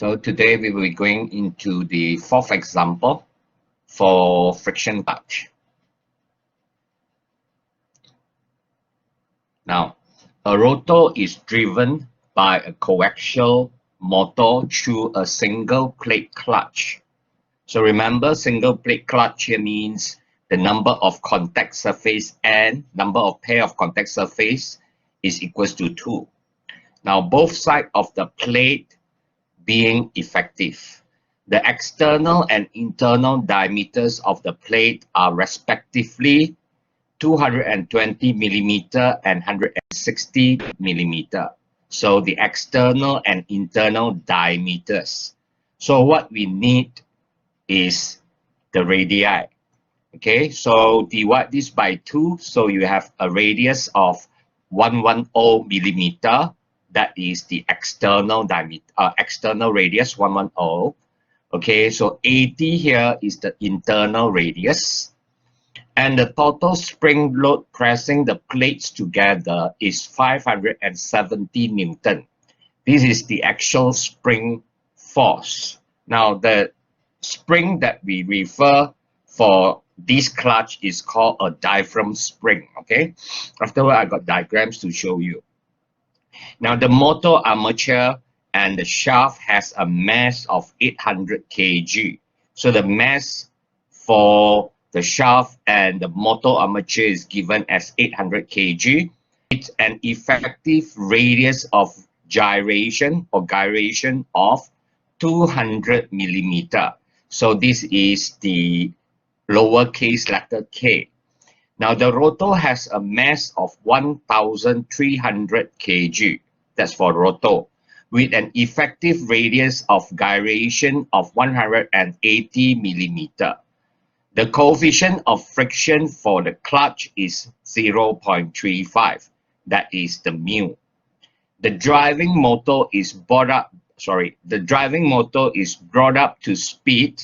So today we will be going into the fourth example for friction clutch. Now, a rotor is driven by a coaxial motor through a single plate clutch. So remember, single plate clutch here means the number of contact surface and number of pair of contact surface is equals to 2. Now, both sides of the plate being effective. The external and internal diameters of the plate are respectively 220 millimeter and 160 millimeter. So the external and internal diameters. So what we need is the radii. Okay, so divide this by 2. So you have a radius of 110 millimeter. That is the external diameter, external radius 110. Okay, so 80 here is the internal radius. And the total spring load pressing the plates together is 570 Newton. This is the actual spring force. Now, the spring that we refer for this clutch is called a diaphragm spring. Okay, afterward, I got diagrams to show you. Now, the motor armature and the shaft has a mass of 800 kg. So the mass for the shaft and the motor armature is given as 800 kg. It's an effective radius of gyration or gyration of 200 millimeter. So this is the lowercase letter k. Now the rotor has a mass of 1,300 kg. That's for rotor, with an effective radius of gyration of 180 millimeter. The coefficient of friction for the clutch is 0.35. That is the mu. The driving motor is brought up. The driving motor is brought up to speed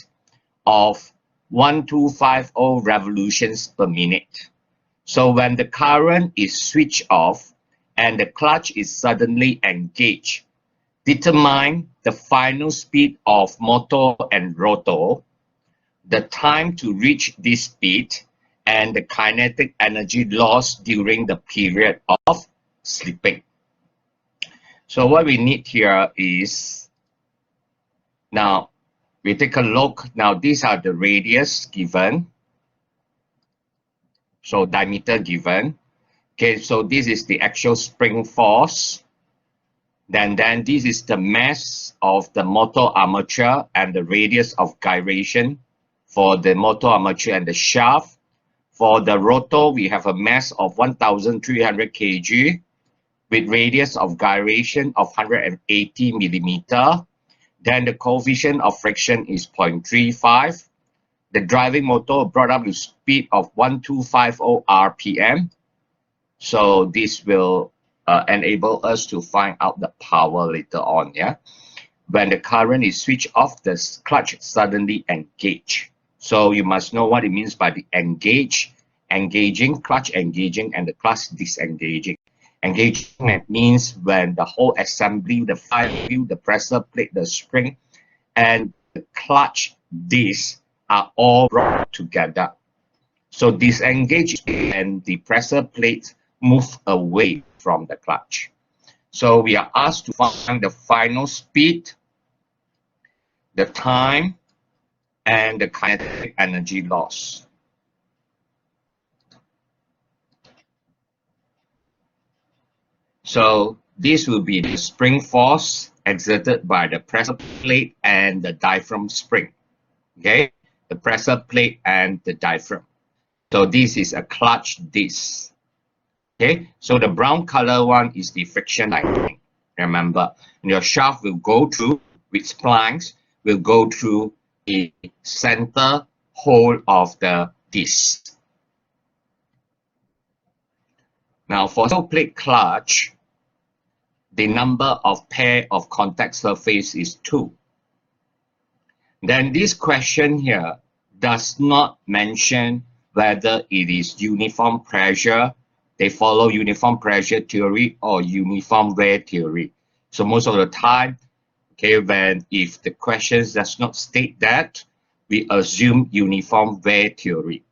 of 1250 revolutions per minute. So when the current is switched off and the clutch is suddenly engaged, determine the final speed of motor and rotor, the time to reach this speed, and the kinetic energy loss during the period of slipping. So what we need here is, now we take a look. Now these are the radius given. So diameter given. Okay, so this is the actual spring force. Then this is the mass of the motor armature and the radius of gyration for the motor armature and the shaft. For the rotor, we have a mass of 1,300 kg with radius of gyration of 180 millimeter. Then the coefficient of friction is 0.35. The driving motor brought up to speed of 1250 RPM. So this will enable us to find out the power later on. Yeah, when the current is switched off, the clutch suddenly engage. So you must know what it means by the engaging, clutch engaging, and the clutch disengaging. Engagement means when the whole assembly, the flywheel, the pressure plate, the spring, and the clutch disc are all brought together. So disengage and the pressure plate move away from the clutch. So we are asked to find the final speed, the time, and the kinetic energy loss. So this will be the spring force exerted by the pressure plate and the diaphragm spring. Okay, the pressure plate and the diaphragm. So this is a clutch disc. Okay, so the brown color one is the friction lining. Remember, your shaft will go through with splines, will go through the center hole of the disc. Now for single plate clutch, the number of pair of contact surface is 2. Then this question here does not mention whether it is uniform pressure. They follow uniform pressure theory or uniform wear theory. So most of the time, Okay, when if the question does not state that, we assume uniform wear theory.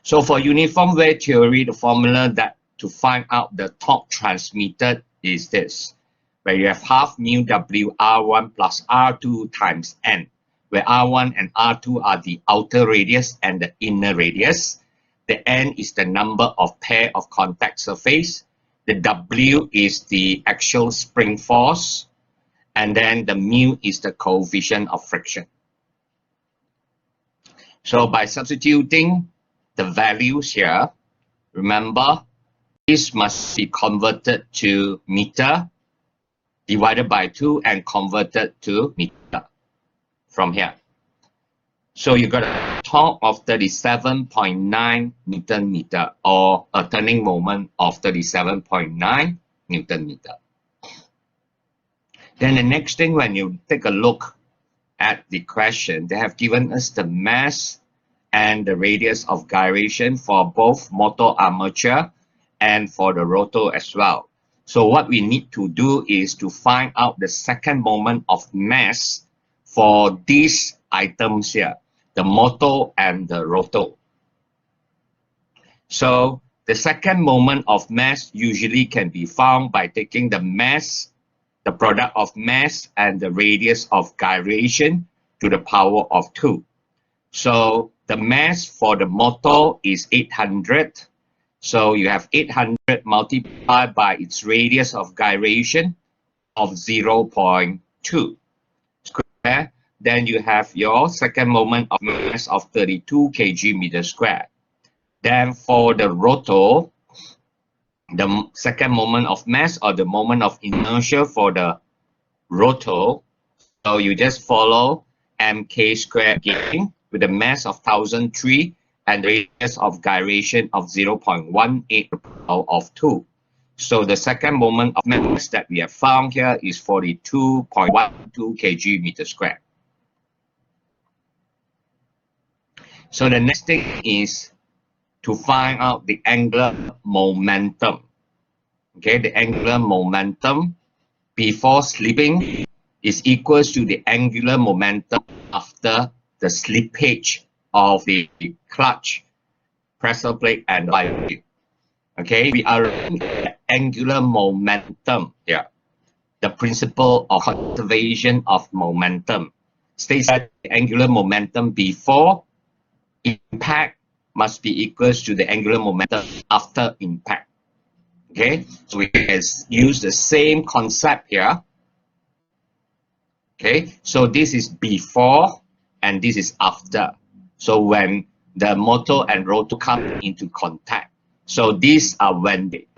So for uniform wear theory, the formula that to find out the torque transmitted is this, where you have half mu W R1 plus R2 times N, where R1 and R2 are the outer radius and the inner radius. The N is the number of pair of contact surface. The W is the actual spring force. And then the mu is the coefficient of friction. So by substituting the values here, remember, this must be converted to meter, divided by 2 and converted to meter from here. So you got a torque of 37.9 Newton meter, or a turning moment of 37.9 Newton meter. Then the next thing, when you take a look at the question, they have given us the mass and the radius of gyration for both motor armature and for the rotor as well. So what we need to do is to find out the second moment of mass for these items here, the motor and the rotor. So the second moment of mass usually can be found by taking the mass, the product of mass and the radius of gyration to the power of 2. So the mass for the motor is 800. So you have 800 multiplied by its radius of gyration of 0.2 square. Then you have your second moment of mass of 32 kg meter square. Then for the rotor, the second moment of mass or the moment of inertia for the rotor, so you just follow mk squared again with a mass of 1003 and radius of gyration of 0.18 power of 2. So the second moment of mass that we have found here is 42.12 kg meter square. So the next thing is to find out the angular momentum. Okay, the angular momentum before slipping is equals to the angular momentum after the slippage of the clutch, pressure plate, and flywheel. Okay, we are looking at angular momentum here. The principle of conservation of momentum states that the angular momentum before impact must be equals to the angular momentum after impact. Okay, so we can use the same concept here. Okay, so this is before and this is after. So when the motor and rotor come into contact. So these are when they,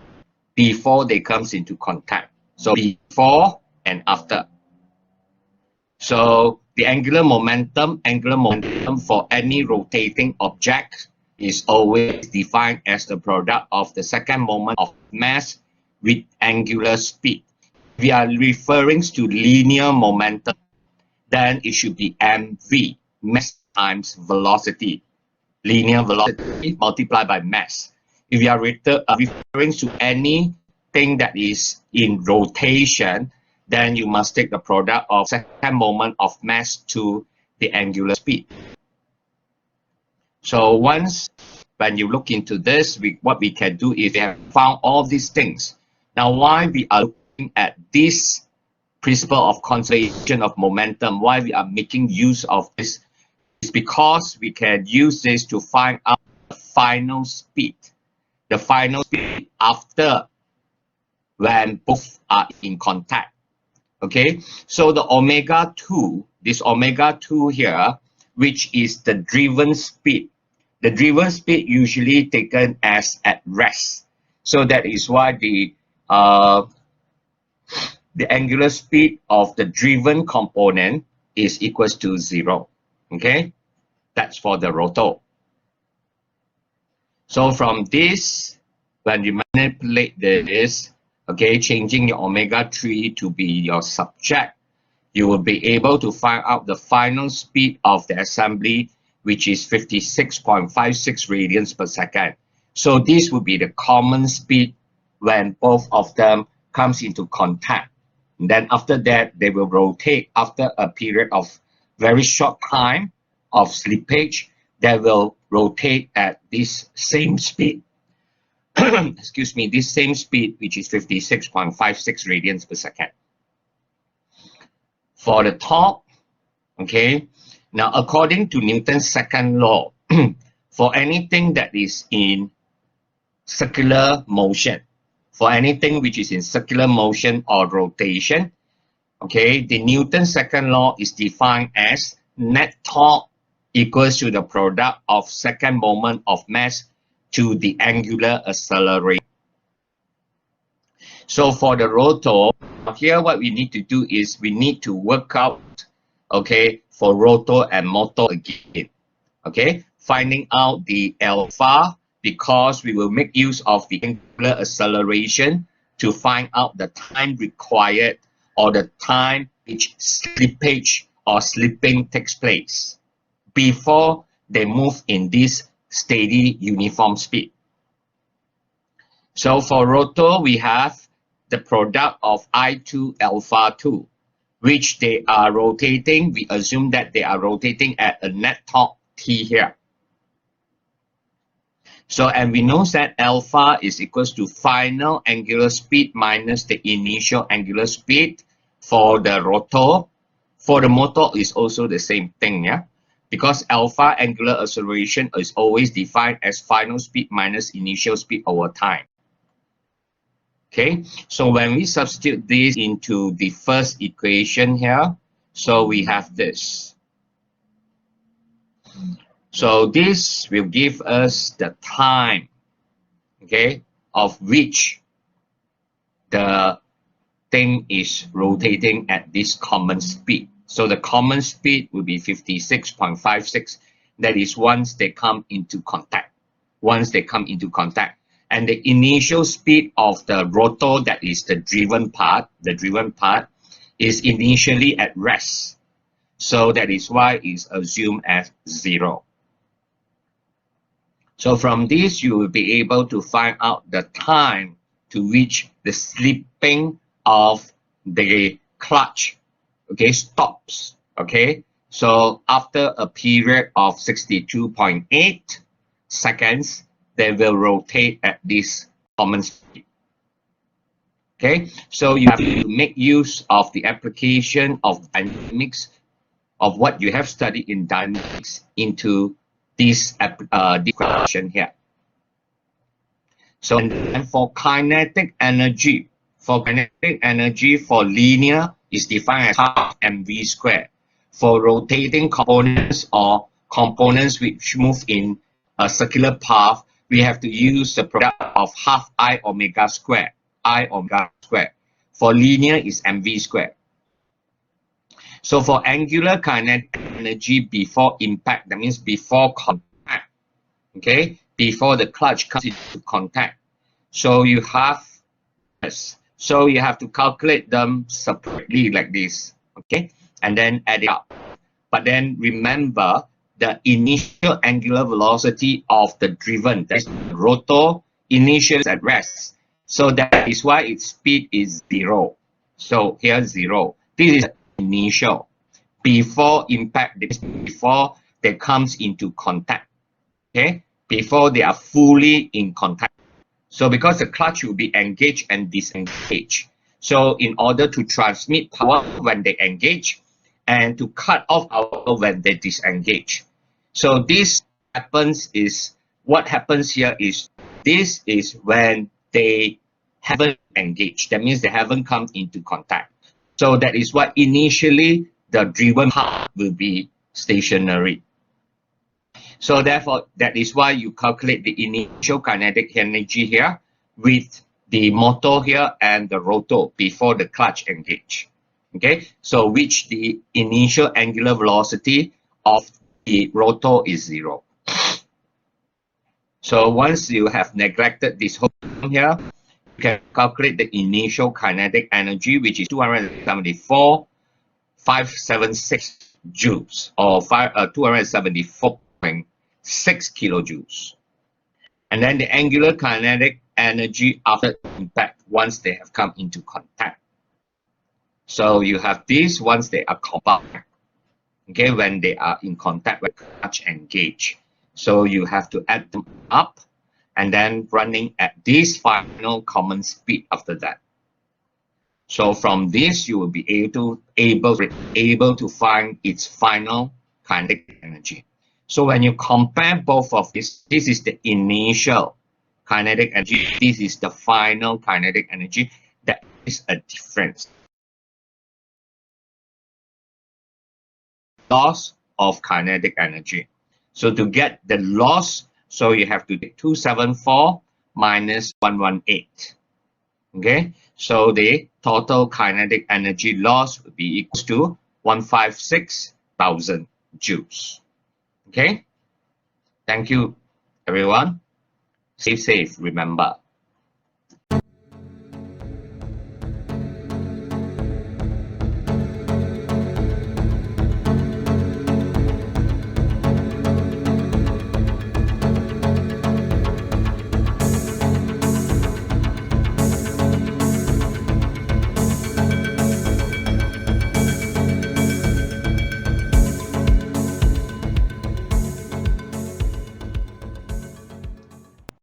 before they comes into contact. So before and after. So the angular momentum for any rotating object is always defined as the product of the second moment of mass with angular speed. If we are referring to linear momentum, then it should be mv, mass times velocity, linear velocity multiplied by mass. If you are referring to anything that is in rotation, then you must take the product of second moment of mass to the angular speed. So once when you look into this, what we can do is we have found all these things. Now why we are looking at this principle of conservation of momentum, why we are making use of this, is because we can use this to find out the final speed. The final speed after when both are in contact. Okay, so the omega 2, this omega 2 here, which is the driven speed. The driven speed usually taken as at rest. So that is why the angular speed of the driven component is equals to 0. Okay, that's for the rotor. So from this, when you manipulate this, okay, changing your omega 3 to be your subject, you will be able to find out the final speed of the assembly, which is 56.56 radians per second. So this will be the common speed when both of them comes into contact. Then after that, they will rotate after a period of very short time of slippage. They will rotate at this same speed. Excuse me, this same speed, which is 56.56 radians per second. For the torque, okay, now according to Newton's second law, for anything that is in circular motion, for anything which is in circular motion or rotation, okay, the Newton's second law is defined as net torque equals to the product of second moment of mass to the angular acceleration. So for the rotor, here what we need to do is we need to work out, okay, for rotor and motor again, okay, finding out the alpha, because we will make use of the angular acceleration to find out the time required or the time which slippage or slipping takes place before they move in this steady uniform speed. So for rotor, we have the product of I2 alpha 2, which they are rotating. We assume that they are rotating at a net torque T here. So, and we know that alpha is equals to final angular speed minus the initial angular speed for the rotor. For the motor is also the same thing, yeah? Because alpha angular acceleration is always defined as final speed minus initial speed over time. Okay, so when we substitute this into the first equation here, so we have this. So this will give us the time, okay, of which the thing is rotating at this common speed. So the common speed will be 56.56. That is once they come into contact. Once they come into contact. And the initial speed of the rotor, that is the driven part, is initially at rest. So that is why it's assumed as 0. So from this, you will be able to find out the time to which the slipping of the clutch, okay, stops, okay. So after a period of 62.8 seconds, they will rotate at this common speed. Okay, so you have to make use of the application of dynamics, of what you have studied in dynamics, into this question here. So, and for kinetic energy, for linear is defined as half mv squared. For rotating components or components which move in a circular path, we have to use the product of half I omega squared. For linear is mv squared. So for angular kinetic energy before impact, that means before contact, okay, before the clutch comes into contact. So you have this. So you have to calculate them separately like this, okay, and then add it up. But then remember the initial angular velocity of the driven, that is the rotor, initially is at rest. So that is why its speed is 0. So here 0. This is initial. Before impact, before they comes into contact. Okay? Before they are fully in contact. So because the clutch will be engaged and disengaged. So in order to transmit power when they engage and to cut off power when they disengage. So this happens is, what happens here is, this is when they haven't engaged. That means they haven't come into contact. So that is why initially the driven part will be stationary. So therefore, that is why you calculate the initial kinetic energy here with the motor here and the rotor before the clutch engage. Okay, so which the initial angular velocity of the rotor is 0. So once you have neglected this whole thing here, you can calculate the initial kinetic energy, which is 274.576 joules, or 274.6 kilojoules. And then the angular kinetic energy after impact once they have come into contact. So you have these once they are combined, okay, when they are in contact with clutch and gauge. So you have to add them up and then running at this final common speed after that. So from this, you will be able to find its final kinetic energy. So when you compare both of these, this is the initial kinetic energy, this is the final kinetic energy. There is a difference. Loss of kinetic energy. So to get the loss, so you have to take 274 minus 118. Okay, so the total kinetic energy loss would be equals to 156,000 joules. Okay, thank you, everyone. Stay safe, remember.